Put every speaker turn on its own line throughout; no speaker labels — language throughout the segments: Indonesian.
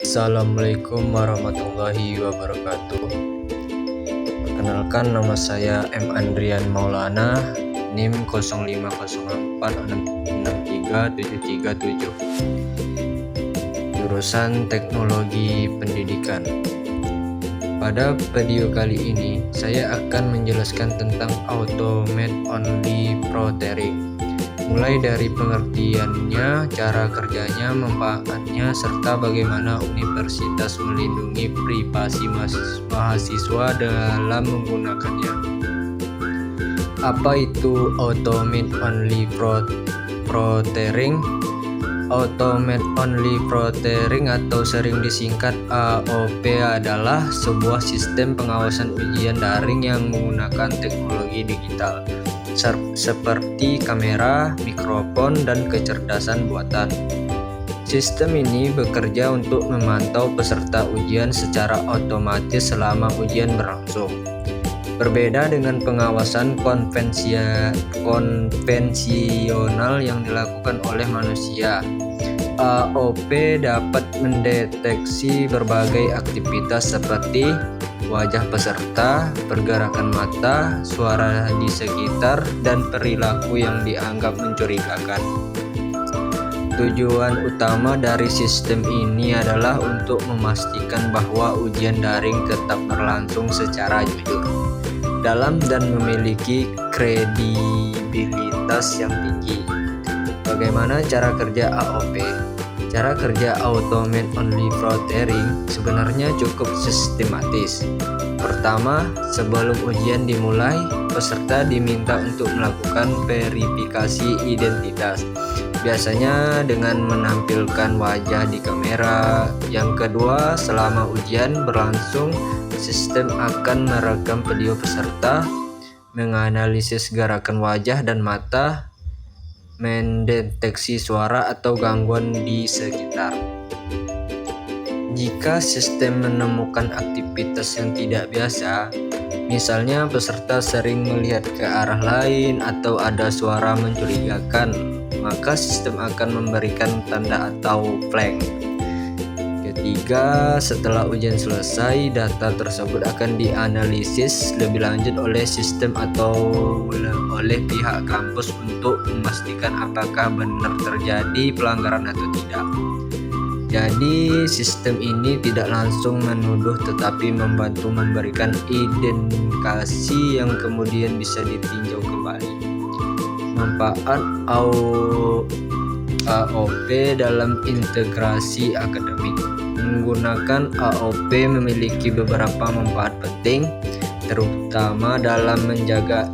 Assalamualaikum warahmatullahi wabarakatuh. Perkenalkan, nama saya M. Andrian Maulana, NIM 0504663737, jurusan Teknologi Pendidikan. Pada video kali ini, saya akan menjelaskan tentang Automate Only Processing, mulai dari pengertiannya, cara kerjanya, manfaatnya, serta bagaimana universitas melindungi privasi mahasiswa dalam menggunakannya. Apa itu Automate Only Processing? Automate Only Processing atau sering disingkat AOP adalah sebuah sistem pengawasan ujian daring yang menggunakan teknologi digital seperti kamera, mikrofon, dan kecerdasan buatan. Sistem ini bekerja untuk memantau peserta ujian secara otomatis selama ujian berlangsung. Berbeda dengan pengawasan konvensional yang dilakukan oleh manusia, AOP dapat mendeteksi berbagai aktivitas seperti wajah peserta, pergerakan mata, suara di sekitar, dan perilaku yang dianggap mencurigakan. Tujuan utama dari sistem ini adalah untuk memastikan bahwa ujian daring tetap berlangsung secara jujur, dalam dan memiliki kredibilitas yang tinggi. Bagaimana cara kerja AOP? Cara kerja Automate Only Processing sebenarnya cukup sistematis. Pertama, sebelum ujian dimulai, peserta diminta untuk melakukan verifikasi identitas, biasanya dengan menampilkan wajah di kamera. Yang kedua, selama ujian berlangsung, sistem akan merekam video peserta, menganalisis gerakan wajah dan mata, mendeteksi suara atau gangguan di sekitar. Jika sistem menemukan aktivitas yang tidak biasa, misalnya peserta sering melihat ke arah lain atau ada suara mencurigakan, maka sistem akan memberikan tanda atau flag. Ketiga, setelah ujian selesai, data tersebut akan dianalisis lebih lanjut oleh sistem atau oleh pihak kampus untuk memastikan apakah benar terjadi pelanggaran atau tidak. Jadi, sistem ini tidak langsung menuduh tetapi membantu memberikan indikasi yang kemudian bisa ditinjau kembali. Manfaat AOP dalam integrasi akademik. Menggunakan AOP memiliki beberapa manfaat penting, terutama dalam menjaga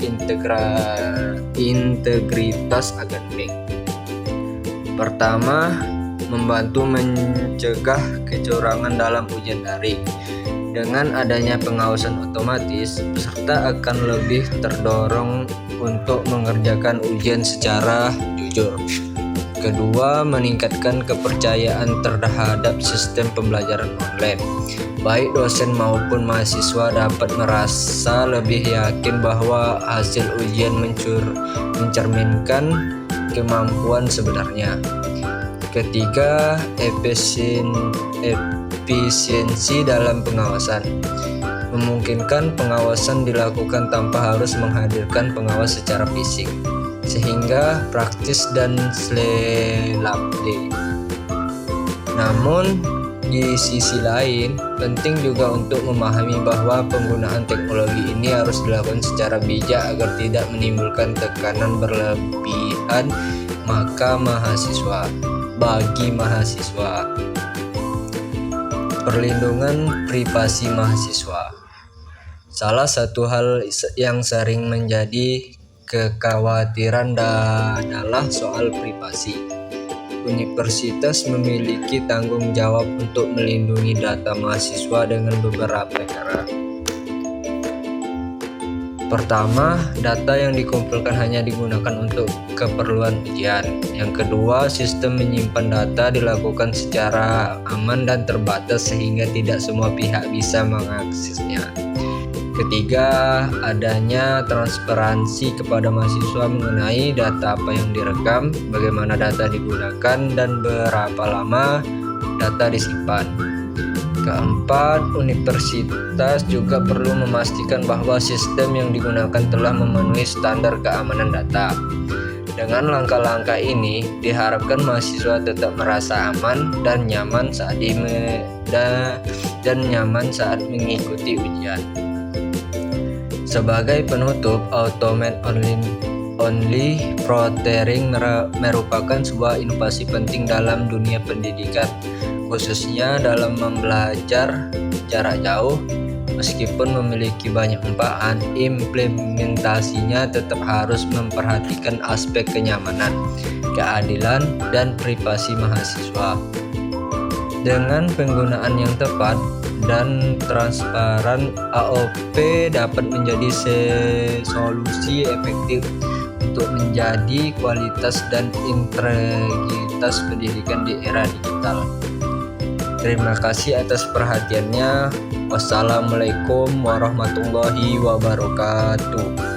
integritas akademik. Pertama, membantu mencegah kecurangan dalam ujian daring. Dengan adanya pengawasan otomatis, peserta akan lebih terdorong untuk mengerjakan ujian secara jujur. Kedua, meningkatkan kepercayaan terhadap sistem pembelajaran online. Baik dosen maupun mahasiswa dapat merasa lebih yakin bahwa hasil ujian mencerminkan kemampuan sebenarnya. Ketiga, efisiensi dalam pengawasan. Memungkinkan pengawasan dilakukan tanpa harus menghadirkan pengawas secara fisik, sehingga praktis dan selebih. Namun, di sisi lain, penting juga untuk memahami bahwa penggunaan teknologi ini harus dilakukan secara bijak agar tidak menimbulkan tekanan berlebihan bagi mahasiswa. Perlindungan privasi mahasiswa. Salah satu hal yang sering menjadi kekhawatiran adalah soal privasi. Universitas memiliki tanggung jawab untuk melindungi data mahasiswa dengan beberapa cara. Pertama, data yang dikumpulkan hanya digunakan untuk keperluan ujian. Yang kedua, sistem menyimpan data dilakukan secara aman dan terbatas sehingga tidak semua pihak bisa mengaksesnya. Ketiga, adanya transparansi kepada mahasiswa mengenai data apa yang direkam, bagaimana data digunakan, dan berapa lama data disimpan. Keempat, universitas juga perlu memastikan bahwa sistem yang digunakan telah memenuhi standar keamanan data. Dengan langkah-langkah ini, diharapkan mahasiswa tetap merasa aman dan nyaman saat mengikuti ujian. Sebagai penutup, automate only proctoring merupakan sebuah inovasi penting dalam dunia pendidikan, khususnya dalam membelajar jarak jauh. Meskipun memiliki banyak manfaat, implementasinya tetap harus memperhatikan aspek kenyamanan, keadilan, dan privasi mahasiswa. Dengan penggunaan yang tepat dan transparan, AOP dapat menjadi solusi efektif untuk menjadi kualitas dan integritas pendidikan di era digital. Terima kasih atas perhatiannya. Wassalamualaikum warahmatullahi wabarakatuh.